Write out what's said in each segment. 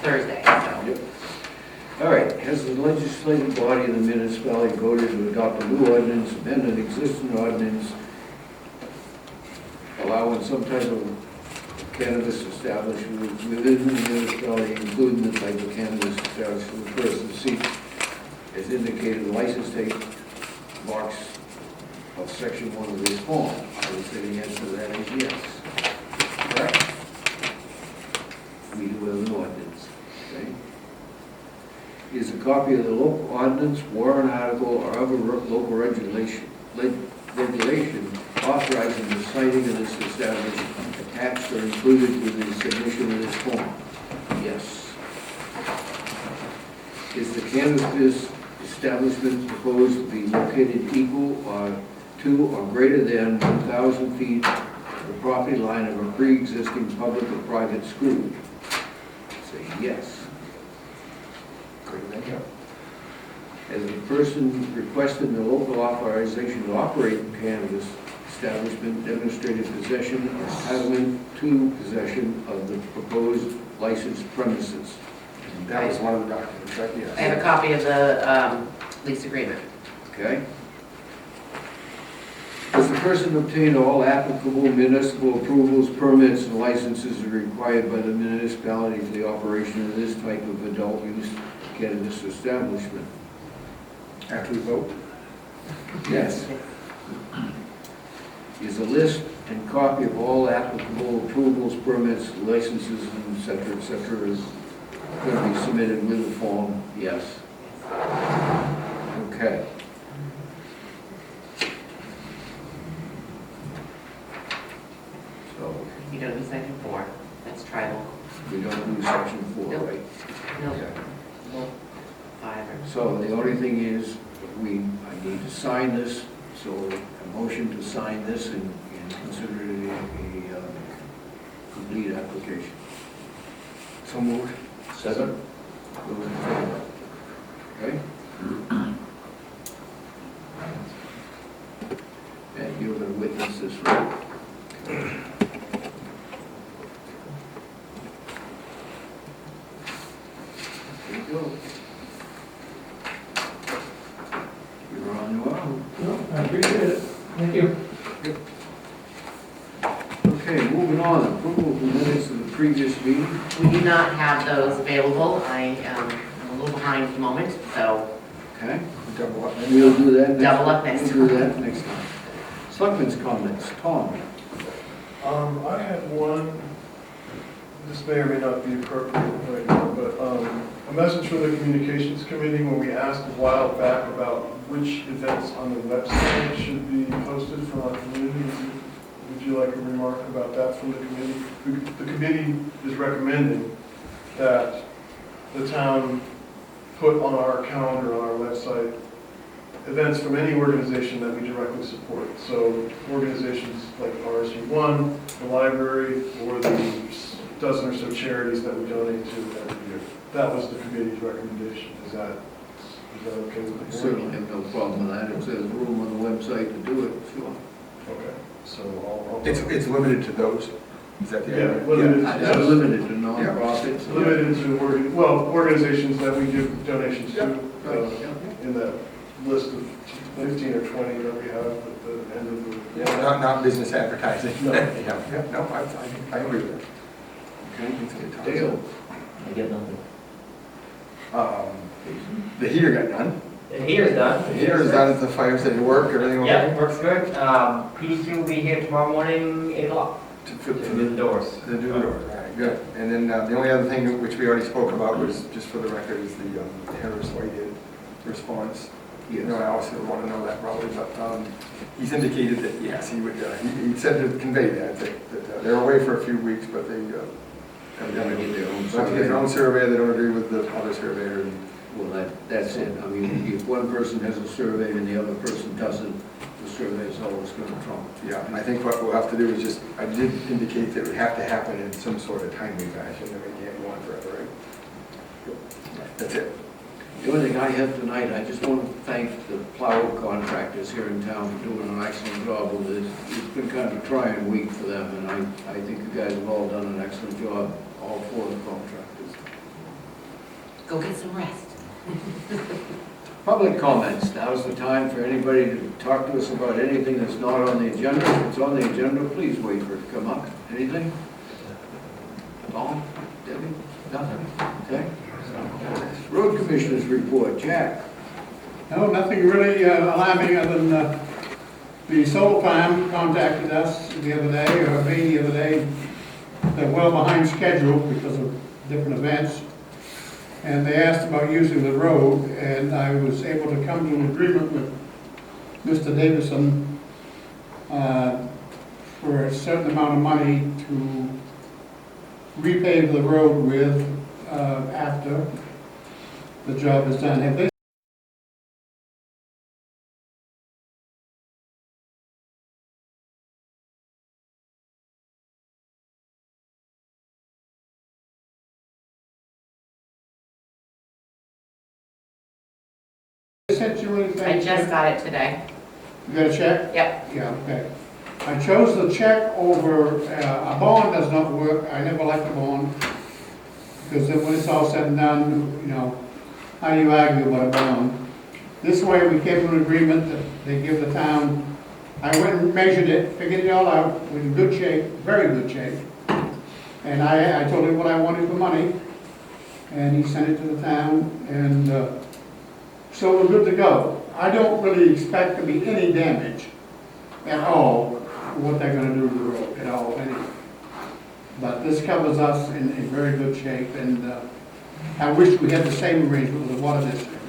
Thursday, so. Yep. All right, has the legislative body of the municipality voted to adopt a new ordinance, amend an existing ordinance, allowing some type of cannabis establishment within the municipality, including the type of cannabis establishment the person seeks, as indicated, the license take marks of section 1 of this form? I would say the answer to that is yes. Correct? We do have an ordinance, okay? Is a copy of the local ordinance, warrant article, or other local regulation authorizing the citing of this establishment attached or included with the submission of this form? Yes. Is the cannabis establishment proposed to be located equal or to or greater than 1,000 feet of the property line of a pre-existing public or private school? Say yes. As a person requesting the local authorization to operate the cannabis establishment demonstrated possession or entitlement to possession of the proposed licensed premises? And that was one of the documents, right? Yes. I have a copy of the lease agreement. Okay. Does the person obtain all applicable municipal approvals, permits, and licenses required by the municipality for the operation of this type of adult use cannabis establishment? After we vote? Yes. Is a list and copy of all applicable approvals, permits, licenses, and et cetera, is going to be submitted with the form? Yes. Okay. So You don't do section 4, that's tribal. we don't do section 4, Nope. right? Nope. Okay. Nope. 5 or... So the only thing is, I need to sign this, so a motion to sign this and consider it a complete application. So moved. Second. Those in favor? Okay? And you're going to witness this, right? Okay. There you go. You're on your own. No, I appreciate it. Thank you. Okay, moving on. Approval of the minutes of the previous meeting. We do not have those available. I am a little behind at the moment, so Okay? Double up. We'll do that next. Double up next We'll do that next time. Selectmen's comments. Tom? I had one, this may or may not be appropriate right now, but a message from the Communications Committee when we asked a while back about which events on the website should be posted from our community. Would you like a remark about that from the committee? The committee is recommending that the town put on our calendar, on our website, events from any organization that we directly support. So organizations like RSU1, the library, or the dozen or so charities that we donate to every year. That was the committee's recommendation. Is that okay with the board? Certainly have no problem with that. If there's room on the website to do it, sure. Okay, so I'll. It's limited to those? Is that the Yeah, idea? limited Not to, limited to non-profits. limited to, organizations that we give donations to, Right, yeah. in that list of 15 or 20 that we have at the end of the. Yeah, not business advertising. No. Yeah, no, I agree with that. Okay. It's a good time. Dale? I get nothing. The heater got done. The heater's done. The heater is done at the fire station. Work, everything okay? Yeah, works good. PDC will be here tomorrow morning, 8 o'clock. To To do the doors. do the doors, all right, good. And then the only other thing which we already spoke about was, just for the record, is the Harris Whitehead response. You know, I also want to know that probably, but he's indicated that, yes, he would, he said to convey that they're away for a few weeks, but they Gotta get their own have to get their own survey, they don't agree with the other surveyor. And Well, that's it. I mean, if one person has a survey and the other person doesn't, the survey is always going to trump. yeah, and I think what we'll have to do is just, I did indicate that it would have to happen in some sort of timely fashion, and we can't go on forever, right? That's it. The only thing I have tonight, I just want to thank the plow contractors here in town for doing an excellent job with this. It's been kind of a trying week for them, and I think you guys have all done an excellent job, all four of the contractors. Go get some rest. Public comments, now's the time for anybody to talk to us about anything that's not on the agenda. If it's on the agenda, please wait for it to come up. Anything? Tom? Debbie? Nothing? Okay. Road Commissioners report, Jack. No, nothing really alarming other than the solar farm contacted us the other day, or me the other day. They're well behind schedule because of different events. And they asked about using the road, and I was able to come to an agreement with Mr. Davison for a certain amount of money to repave the road with after the job is done. Have they sent you anything? I just got it today. You got a check? Yep. Yeah, okay. I chose the check over, a bond does not work, I never liked a bond, because then when it's all said and done, you know, how do you argue about a bond? This way, we came to an agreement that they give the town, I went and measured it, figured it all out, we're in good shape, very good shape. And I told him what I wanted for money, and he sent it to the town, and so we're good to go. I don't really expect to be any damage at all, what they're gonna do to the road at all, anyway. But this covers us in very good shape, and I wish we had the same arrangement with the water district.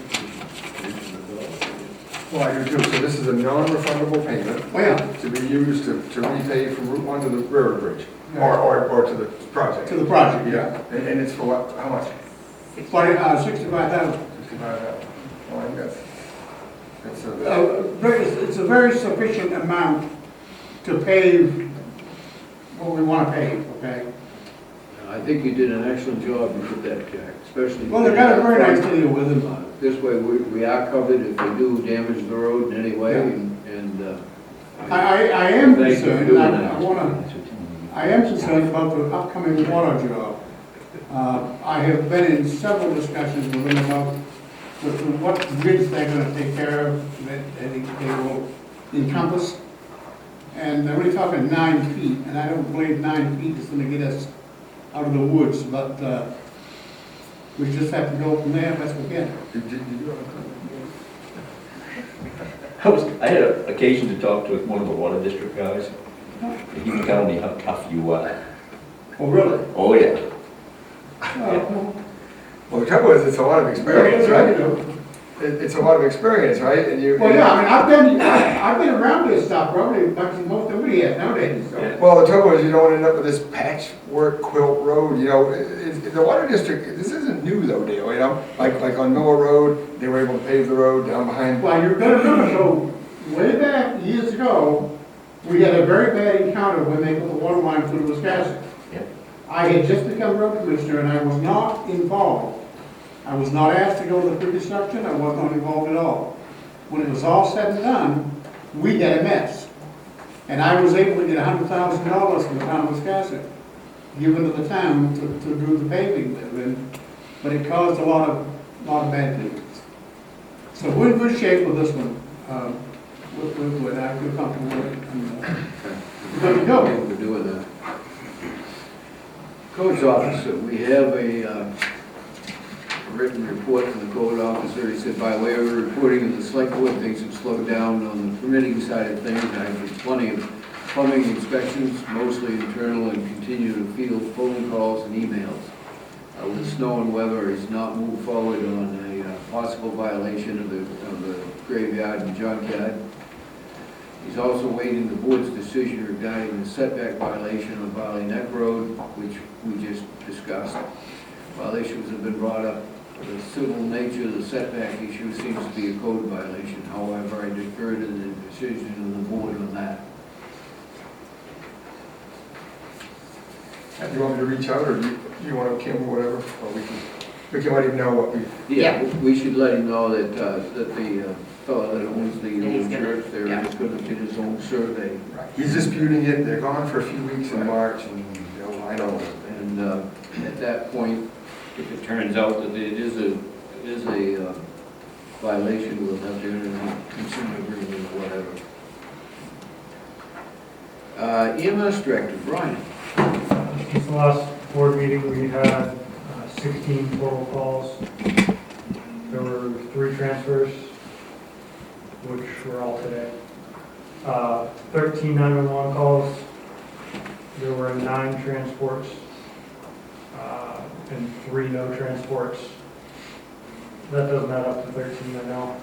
Well, I do too, so this is a non-refundable payment Oh, yeah, to be used to repay from Route 1 to the railroad bridge, or to the project. to the project, Yeah, and it's for what, how much? 65,000. 65,000. Well, I think that's It's a very sufficient amount to pave what we want to pave, okay? I think you did an excellent job with that, Jack, especially. Well, they got a very nice deal with them. This way, we are covered if they do damage the road in any way, Yeah. and I am Thank you for concerned, doing and that. I am concerned about the upcoming water job. I have been in several discussions with them about what grids they're gonna take care of, that they will encompass. And they're only talking 9 feet, and I don't believe 9 feet is gonna get us out of the woods, but we just have to go from there best we can. Did you have a I had an occasion to talk to one of the water district guys. He was telling me how tough you are. Oh, really? Oh, yeah. Well, the trouble is, it's a lot of experience, right? It's a lot of experience, right? And you. Well, yeah, I mean, I've been around this stuff probably as much as most everybody has nowadays, so. Yeah. Well, the trouble is, you don't want to end up with this patchwork quilt road, you know, the water district, this isn't new though, Dale, you know? Like on Miller Road, they were able to pave the road down behind. Well, you're gonna remember, so way back years ago, we had a very bad encounter when they put the water line through Wisconsin. Yep. I had just become road commissioner and I was not involved. I was not asked to go to the pre-construction, I was not involved at all. When it was all said and done, we had a mess. And I was able to get $100,000 from the town of Wisconsin, given to the town to do the paving with, but it caused a lot of bad things. So we're in good shape with this one. We're good, I feel comfortable with it. And, we're good to go. we're doing that. Codes officer, we have a written report from the code officer. He said, by way of reporting of the select board, things have slowed down on the permitting side of things. I have plenty of plumbing inspections, mostly internal, and continue to field phone calls and emails. With snow and weather, he's not moved forward on a possible violation of the graveyard and junkyard. He's also waiting the board's decision regarding the setback violation on Valley Neck Road, which we just discussed. While issues have been brought up, the civil nature of the setback issue seems to be a code violation. However, I defer to the decision of the board on that. Do you want me to reach out, or do you want to, Kim, or whatever? Or we can let him know what we. Yeah, we should let him know that, that the fellow that owns the He's old gonna- church there yeah. is going to get his own survey. He's disputing it, they're gone for a few weeks in March, and, you know, I know. And at that point, if it turns out that it is a violation, we'll have to enter into consumer agreement or whatever. EMS Director, Brian. Since the last board meeting, we had 16 total calls. There were 3 transfers, which were all today. 13 911 calls. There were 9 transports and 3 no transports. That doesn't add up to 13, I know.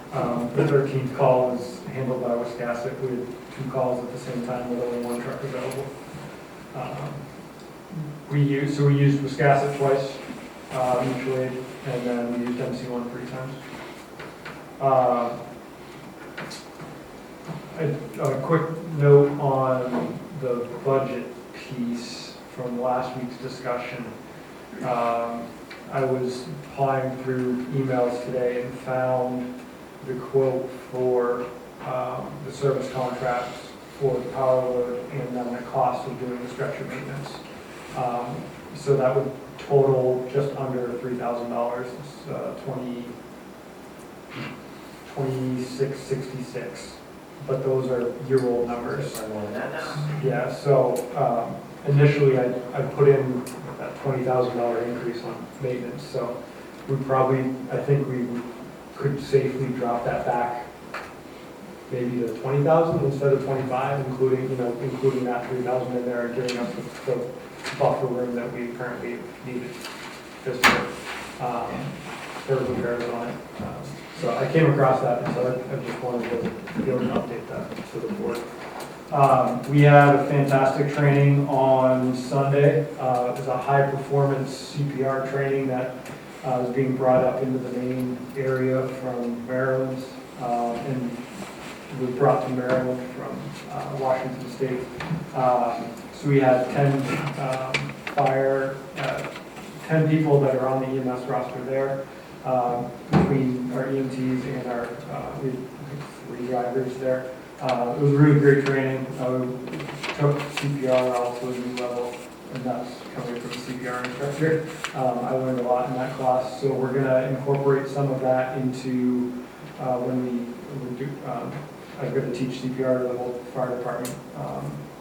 The 13th call was handled by Wiscasset. We had 2 calls at the same time with only 1 truck available. We used Wiscasset twice, mutually, and then we used MC1 3 times. A quick note on the budget piece from last week's discussion. I was pawing through emails today and found the quote for the service contracts for the power load and then the cost of doing the structure maintenance. So that would total just under $3,000. It's $2666. But those are year-old numbers. Yeah, so initially I put in that $20,000 increase on maintenance, so I think we could safely drop that back maybe to 20,000 instead of 25, including that 3,000 in there and giving us the buffer room that we currently need just for repairs on it. So I came across that, and so I just wanted to go and update that to the board. We had a fantastic training on Sunday. It was a high-performance CPR training that was being brought up into the Maine area from Maryland, and was brought to Maryland from Washington State. So we had 10 people that are on the EMS roster there. Between our EMTs and our we had 3 drivers there. It was really great training. We took CPR out to a new level, and that's coming from a CPR instructor. I learned a lot in that class, so we're going to incorporate some of that into when we do. I'm going to teach CPR to the whole fire department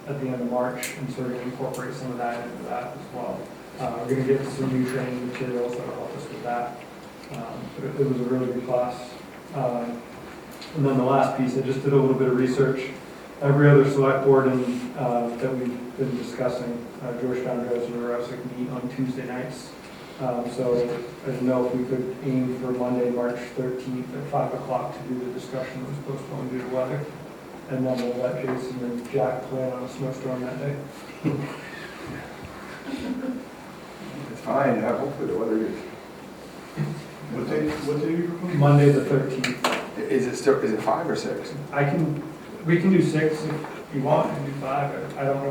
at the end of March, and so we're going to incorporate some of that into that as well. We're going to get some new training materials that will help us with that. But it was a really good class. And then the last piece, I just did a little bit of research. Every other select board that we've been discussing, Georgetown, Dresden, and Rosick meet on Tuesday nights. So I didn't know if we could aim for Monday, March 13th at 5 o'clock to do the discussion that was postponed due to weather. And then we'll let Jason and Jack plan on a snowstorm that day. It's fine, hopefully the weather is. What day are you proposing? Monday the 13th. Is it 5 or 6? We can do 6 if you want, and do 5. I don't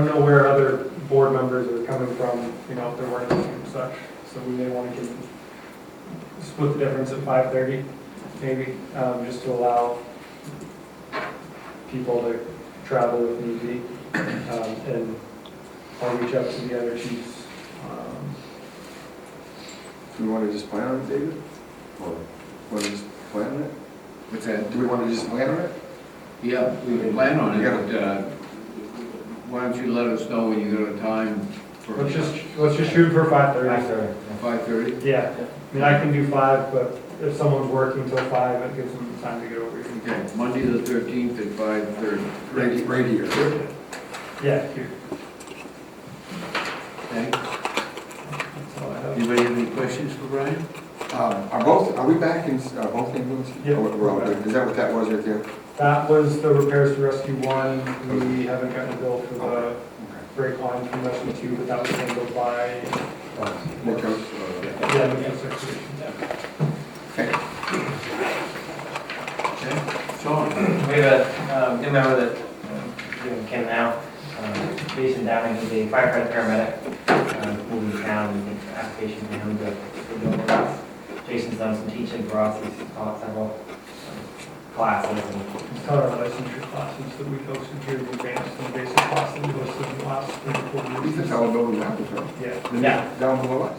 know where other board members are coming from, if they're working and such. So we may want to split the difference at 5:30, maybe, just to allow people to travel if need be. And I'll reach out to the other chiefs. Do we want to just plan on it, David? Or want to just plan on it? What's that? Do we want to just plan on it? Yeah, we can plan on it, but why don't you let us know when you go to time for... Let's just shoot for 5:30. 5:30? Yeah, I mean, I can do 5, but if someone's working till 5, it gives them time to get over here. Okay, Monday the 13th at 5:30. Right here. Yeah, here. Okay. That's all I have. Anybody have any questions for Brian? Are we back in both ambulance? Yep. We're all good. Is that what that was right there? That was the repairs to Rescue 1. We haven't gotten a bill for the brake line from Rescue 2, but that was handled by, Nico? yeah, the Excavation. Okay. Okay. Sean? We have a new member that came now, Jason Downing, he's a firefighter paramedic, moving to town, we think application for him to go with us. Jason's done some teaching for us, he's taught several classes. And It's taught our licensure classes that we hosted here, the advanced and basic class that we hosted in the last 3 or 4 He's the years. fellow building the house, right? Yeah. Yeah. Down below us.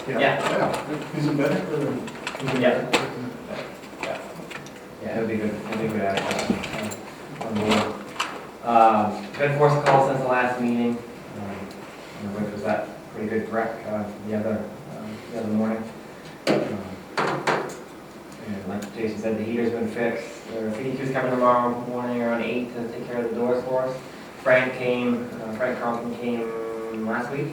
Yeah. Is it better or? Yeah. Yeah, it would be good, it would be good on board. Been forced to call since the last meeting, which was that pretty good correct, the other morning. And like Jason said, the heater's been fixed. There are PDQ's coming tomorrow morning around 8 to take care of the doors for us. Frank Carlton came last week,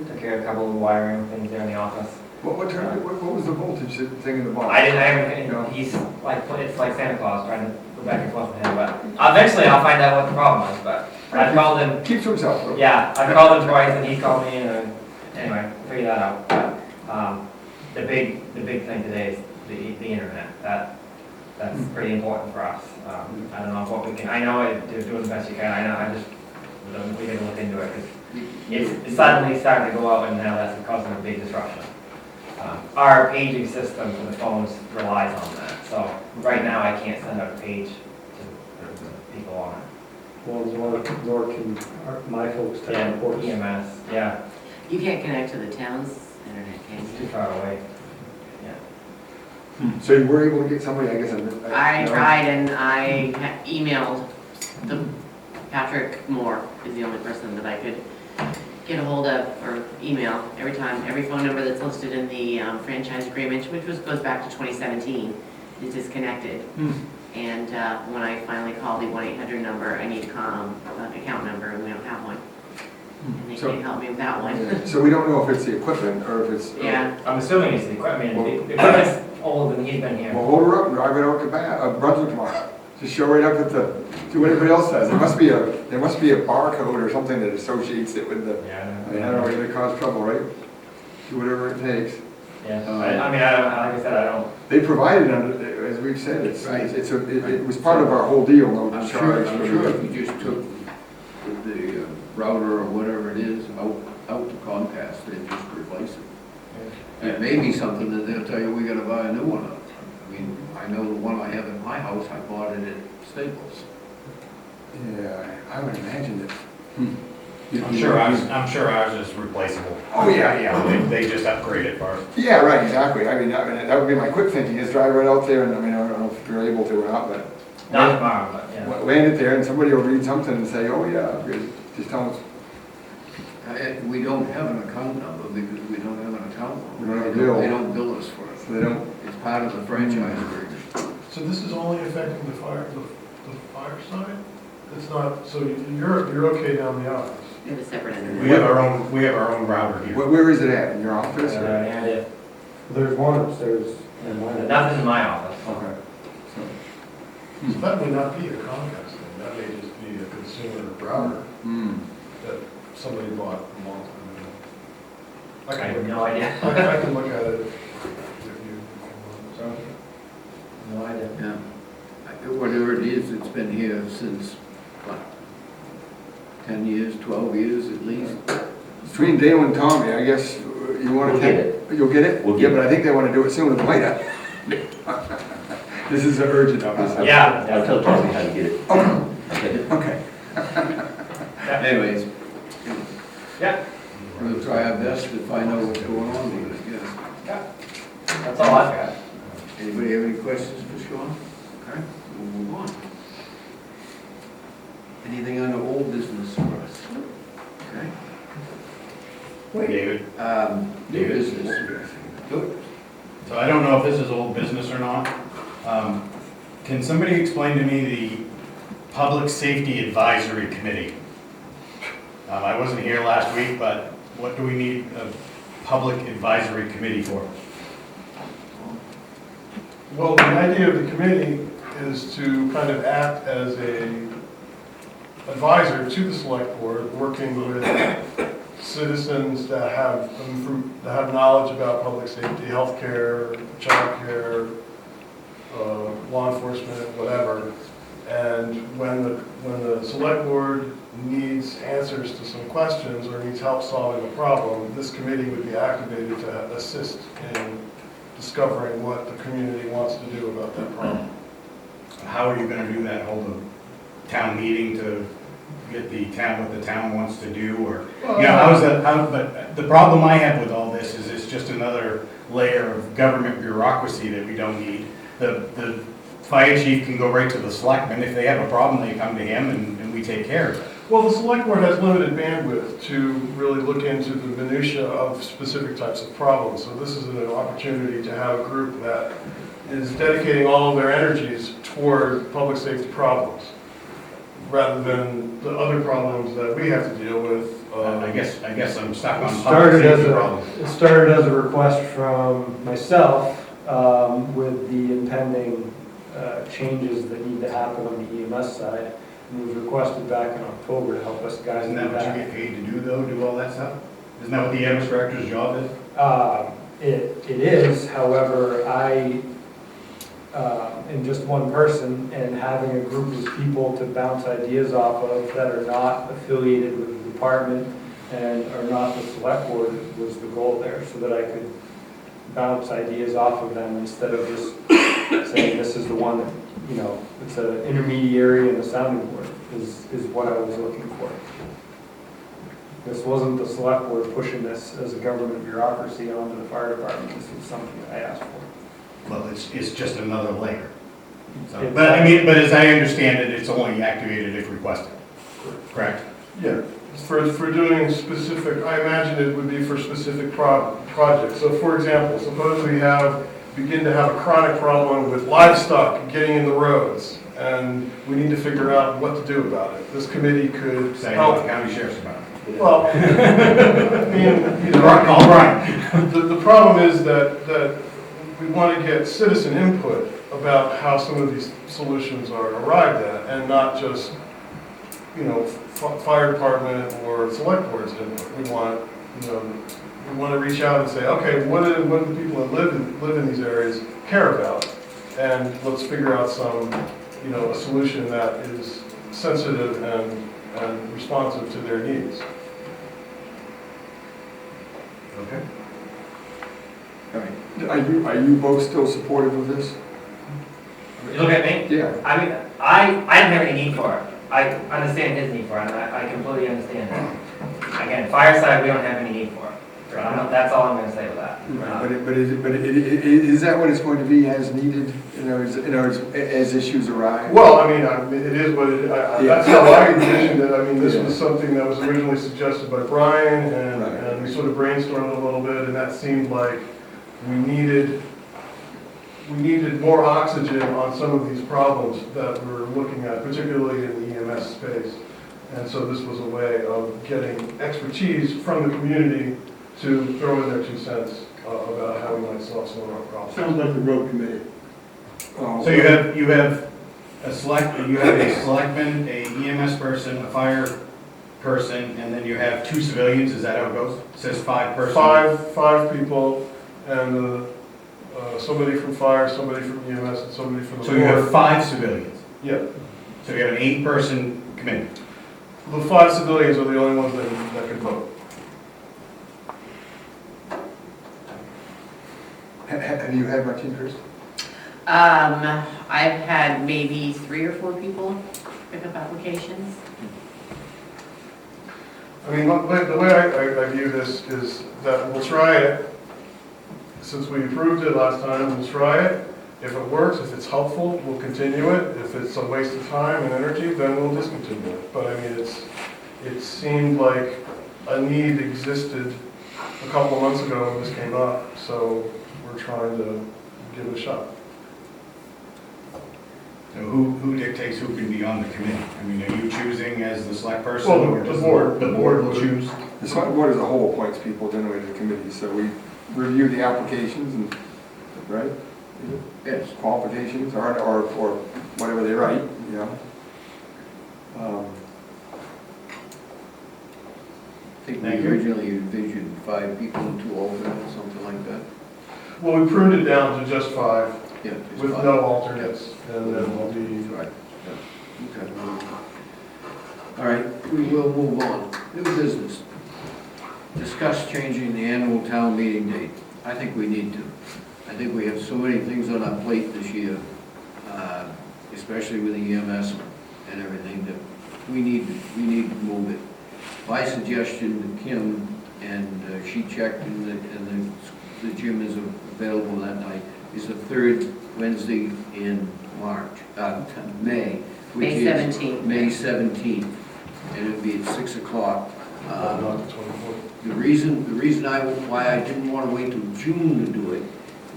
took care of a couple of wiring things there in the office. What was the voltage thing in the box? I haven't, he's like, it's like Santa Claus trying to go back and forth with him, but eventually I'll find out what the problem was, but I called him. Keeps to himself, though. Yeah, I called him twice and he called me and anyway, figure that out. But, the big thing today is the internet. That's pretty important for us. I don't know what we can, I know they're doing the best you can, we gotta look into it, because it's suddenly starting to go out and now that's causing a big disruption. Our paging system for the phones relies on that, so right now I can't send out a page to people on it. Well, nor can my folks tell Yeah, reports. EMS, yeah, You can't connect to the town's internet, can it's too you? far away. So you were able to get somebody, I guess. I tried and I emailed Patrick Moore is the only person that I could get a hold of or email every phone number that's listed in the franchise agreement, which goes back to 2017, is disconnected. And when I finally called the 1-800 number, I need an account number, and we don't have one. And they So- can't help me with that one. So we don't know if it's the equipment or if it's. Yeah, I'm assuming it's the equipment, the equipment's older than he's been here. Well, hold her up and drive it out to Brunswick tomorrow. Just show right up at do what everybody else says. There must be a barcode or something that associates it with the, Yeah, I mean, I don't know, it'll cause trouble, right? Do whatever it takes. yeah. I mean, I don't, like I said, I don't. They provided under, as we've said, Right. it was part of our whole deal, no I'm charge. sure if you just took the router or whatever it is out to Comcast, they'd just replace it. It may be something that they'll tell you, we gotta buy a new one. I mean, I know the one I have in my house, I bought it at Staples. Yeah, I would imagine that. I'm sure ours is replaceable. Oh, yeah. Yeah, they just upgrade it first. Yeah, right, exactly. I mean, that would be my quick thinking, is drive right out there, and I mean, I don't know if you're able to or not, but. Not tomorrow, but yeah. Land it there, and somebody will read something and say, oh, yeah, good. Just tell us. We don't have an account number because we don't have an account number. We don't have a bill. They don't bill us for it. So they don't. It's part of the franchise agreement. So this is only affecting the fire side? It's not, so you're okay down the aisles? we have a separate We have internet. our own router here. Where is it at? In your office? or- Yeah, There's one upstairs and one. nothing's in my office. Okay. So that may not be a Comcast thing, that may just be a consumer router Hmm. that somebody bought a long time ago. I can have look- no idea. I can look at it if you want. No idea. Yeah. Whatever it is, it's been here since, what, 10 years, 12 years at least? Between Dale and Tommy, I guess you want to We'll get take. You'll get it? We'll Yeah, get but I think they want to do it sooner than later. This is urgent, obviously. Yeah. I'll tell Tommy how to get it. Okay. Okay. Anyways, Yeah, we'll try our best to find out what's going on with it, yes. that's all I've got. Anybody have any questions for Sean? Okay, we'll move on. Anything under old business for us? Okay. David, New David. business. Good. so I don't know if this is old business or not. Can somebody explain to me the Public Safety Advisory Committee? I wasn't here last week, but what do we need a Public Advisory Committee for? Well, the idea of the committee is to kind of act as a advisor to the select board, working with citizens that have knowledge about public safety, healthcare, childcare, law enforcement, whatever. And when the select board needs answers to some questions or needs help solving a problem, this committee would be activated to assist in discovering what the community wants to do about that problem. How are you gonna do that? Hold a town meeting to get the town, what the town wants to do, or, you know, but the problem I have with all this is it's just another layer of government bureaucracy that we don't need. The fire chief can go right to the selectmen. If they have a problem, they come to him and we take care of it. Well, the select board has limited bandwidth to really look into the minutia of specific types of problems. So this is an opportunity to have a group that is dedicating all of their energies toward public safety problems, rather than the other problems that we have to deal with. I guess I'm stuck on public Started as safety problems. it started as a request from myself with the impending changes that need to happen on the EMS side. And it was requested back in October to help us guys Isn't do that what you that. get paid to do though, do all that stuff? Isn't that what the EMS director's job is? It is, however, I am just one person, and having a group of people to bounce ideas off of that are not affiliated with the department and are not the select board was the goal there, so that I could bounce ideas off of them instead of just saying this is the one that, you know, it's an intermediary and a sounding board is what I was looking for. This wasn't the select board pushing this as a government bureaucracy onto the fire department. This was something that I asked for. Well, it's just another layer. So, but I mean, but as I understand it, it's only activated if requested, correct? Yeah, for doing specific, I imagine it would be for specific projects. So for example, suppose we begin to have a chronic problem with livestock getting in the roads, and we need to figure out what to do about it. This committee could Say, help. county sheriff's department. Well, I mean, you know, All right. the problem is that we want to get citizen input about how some of these solutions are arrived at, and not just, you know, fire department or select board's input. We want, you know, we want to reach out and say, okay, what do the people that live in these areas care about? And let's figure out some, you know, a solution that is sensitive and responsive to their needs. Okay. All right. Are you both still supportive of this? You look at me? Yeah. I mean, I don't have any need for it. I understand his need for it, and I completely understand it. Again, fireside, we don't have any need for it. That's all I'm gonna say with that. Is that what it's going to be as needed, as issues arise? Well, I mean, it is what it is. That's how I envisioned it. I mean, this was something that was originally suggested by Brian, and we sort of brainstormed a little bit, and that seemed like we needed more oxygen on some of these problems that we're looking at, particularly in the EMS space. And so this was a way of getting expertise from the community to throw in their 2 cents about how we might solve some of our problems. Sounds like the road committee. So you have a selectman, a EMS person, a fire person, and then you have 2 civilians, is that how it goes? It says 5 person? Five people, and somebody from fire, somebody from EMS, and somebody from the So board. you have 5 civilians? Yeah. So you have an 8-person committee? The 5 civilians are the only ones that can vote. Have you had much interest? I've had maybe 3 or 4 people pick up applications. I mean, the way I view this is that we'll try it. Since we approved it last time, we'll try it. If it works, if it's helpful, we'll continue it. If it's a waste of time and energy, then we'll discontinue it. But I mean, it seemed like a need existed a couple of months ago when this came up, so we're trying to give it a shot. So who dictates who can be on the committee? I mean, are you choosing as the select person? Well, or the does board. The board will choose? The select board as a whole appoints people generally to the committee, so we review the applications and, right? Yes. Qualifications or whatever they write, you know. I think Thank we you. originally envisioned 5 people and 2 alternates, something like that. Well, we pruned it down to just 5 Yeah. just with 5. no alternates, and then we'll be. Right. Yeah. Okay. All right, we will move on. New business. Discuss changing the annual town meeting date. I think we need to. I think we have so many things on our plate this year, especially with the EMS and everything, that we need to move it. My suggestion to Kim, and she checked, and the the gym is available that night, is the third Wednesday in May. which May is 17th. May 17th, and it'll be at 6 o'clock. Not the 24th. The reason why I didn't want to wait till June to do it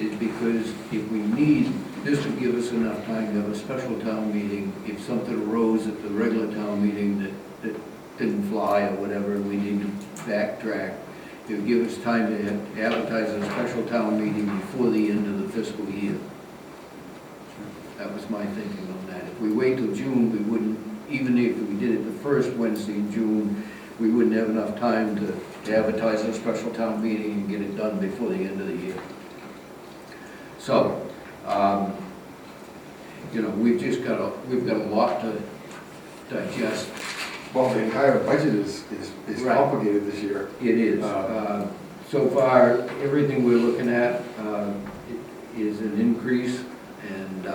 is because if we need, this would give us enough time to have a special town meeting. If something arose at the regular town meeting that didn't fly or whatever, we need to backtrack. It would give us time to advertise a special town meeting before the end of the fiscal year. That was my thinking on that. If we wait till June, we wouldn't, even if we did it the first Wednesday in June, we wouldn't have enough time to advertise a special town meeting and get it done before the end of the year. So, you know, we've got a lot to digest. Well, the entire budget is Right. complicated this year. It is. So far, everything we're looking at is an increase, and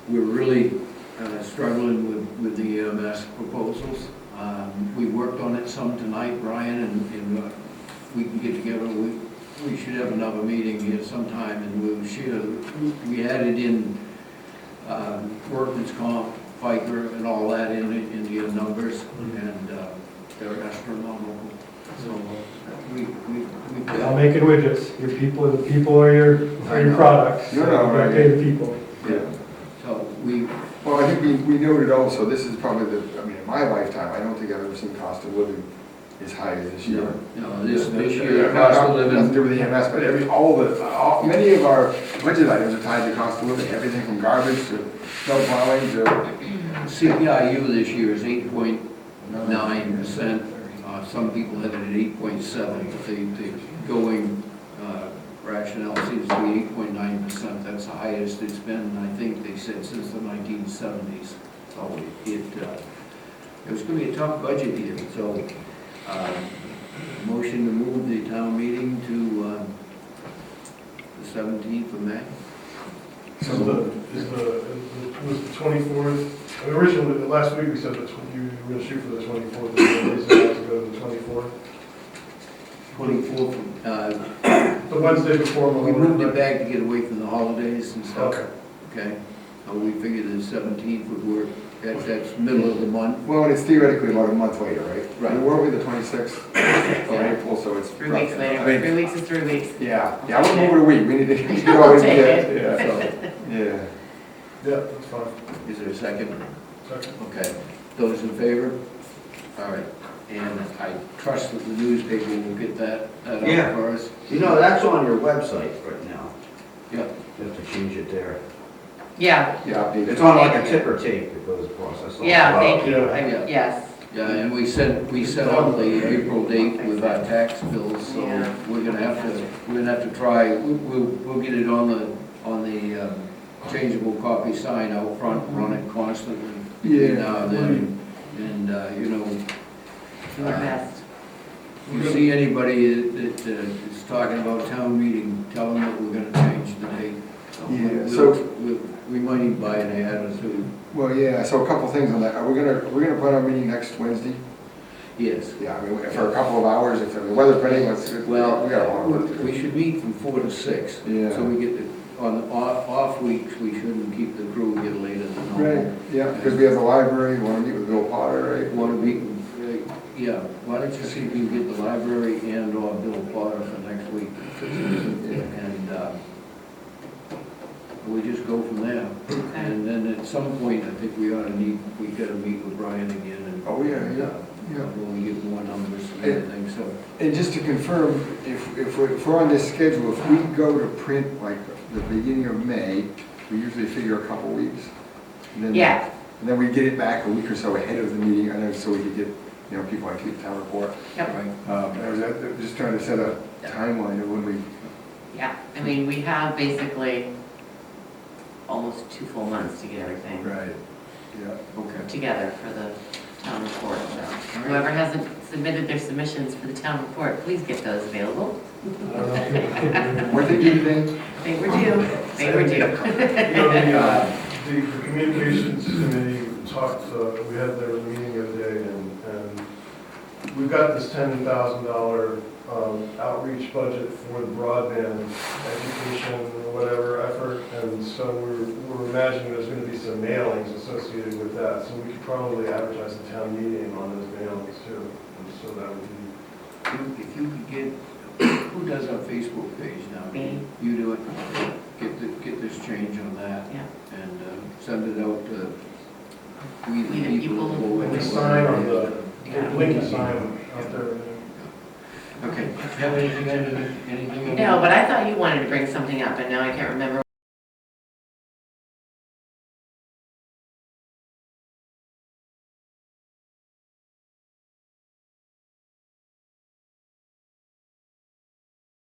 we're really struggling with the EMS proposals. We worked on it some tonight, Brian, and we can get together. We should have another meeting here sometime, and we'll share. We added in workman's comp, FICA, and all that in your numbers, and they're astronomical. So Y'all making widgets, your people, the people are your products. No, You gotta right. pay the people. Yeah, so Well, I think we noted also, this is probably I mean, in my lifetime, I don't think I've ever seen cost of living as high as this year. this year, cost of Nothing to living, do with the EMS, but many of our budget items are tied to cost of living, everything from garbage to snow plowing to. CPIU this year is 8.9%. Some people have it at 8.7%, but the going rationale seems to be 8.9%. That's the highest it's been, I think they said, since the 1970s. So it was going to be a tough budget year. So motion to move the town meeting to the 17th of May. So was the 24th, I mean, originally, last week we said that you were gonna shoot for the 24th, and the reason not to go to the 24th. 24th, The Wednesday before we Memorial moved it Day. back to get away from the holidays and stuff. Okay. Okay, so we figured the 17th would work. That's middle of the month. Well, and it's theoretically about a month later, right? Right. And weren't we the 26th of April, so it's. 3 weeks I later, mean, 3 weeks is 3 weeks. Yeah, we'll move it a week, we need to get all this Take together. it. Yeah, so, yeah. Yeah, that's fine. Is there a second? Second. Okay, those in favor? All right, and I trust that the newspaper will get that Yeah. out for us. You know, that's on your website right now. Yep. You have to change it there. Yeah, Yeah, It's on like a ticker tape that goes across. I saw it. yeah, thank you. Yeah. Yes, Yeah, and we set out the April date with our tax bills, so Yeah. we're gonna have to try, we'll get it on the changeable copy sign out front, run it constantly. Yeah. Now and then, and, you know, do our best. if you see anybody that is talking about town meeting, tell them that we're gonna change the date. Yeah, We'll- so- we might even buy an ad or two. Well, yeah, so a couple things on that. We're gonna put our meeting next Wednesday? Yes. Yeah, I mean, for a couple of hours, if the weather permitting, Well, we got a lot of work to do. we should meet from 4 to 6. Yeah. So we get on the off weeks, we shouldn't keep the crew here later than Right, normal. yeah, because we have the library, we wanna meet with Bill Potter, right? Want to meet, yeah, why don't you see if you can get the library and or Bill Potter for next week? And we just go from there. And then at some point, I think we gotta meet with Brian again and. Oh, yeah, yeah, yeah. When we get more numbers and everything, so. And just to confirm, if we're on this schedule, if we go to print like the beginning of May, we usually figure a couple weeks. And then- Yeah. And then we get it back a week or so ahead of the meeting, I know, so we could get, you know, people like the town report. Yep, I was just trying to set a timeline of when we, yeah. I mean, we have basically almost 2 full months to get everything right, yeah. Okay. together for the town report. So whoever hasn't submitted their submissions for the town report, please get those available. I don't know. What did you think? They were due, they were due. You know, the communications committee talked, we had their meeting the other day, and we've got this $10,000 outreach budget for the broadband education or whatever effort, and so we're imagining there's gonna be some mailings associated with that, so we could probably advertise the town meeting on those mailings too, and so that would be. If you could get, who does our Facebook page now? Me. You do it? Get this change on that. Yeah. And send it out to we We the the people. people. who The live sign on the, Yeah. Lincoln sign out there. Okay. Do you have anything, anything? No, but I thought you wanted to bring something up, and now I can't remember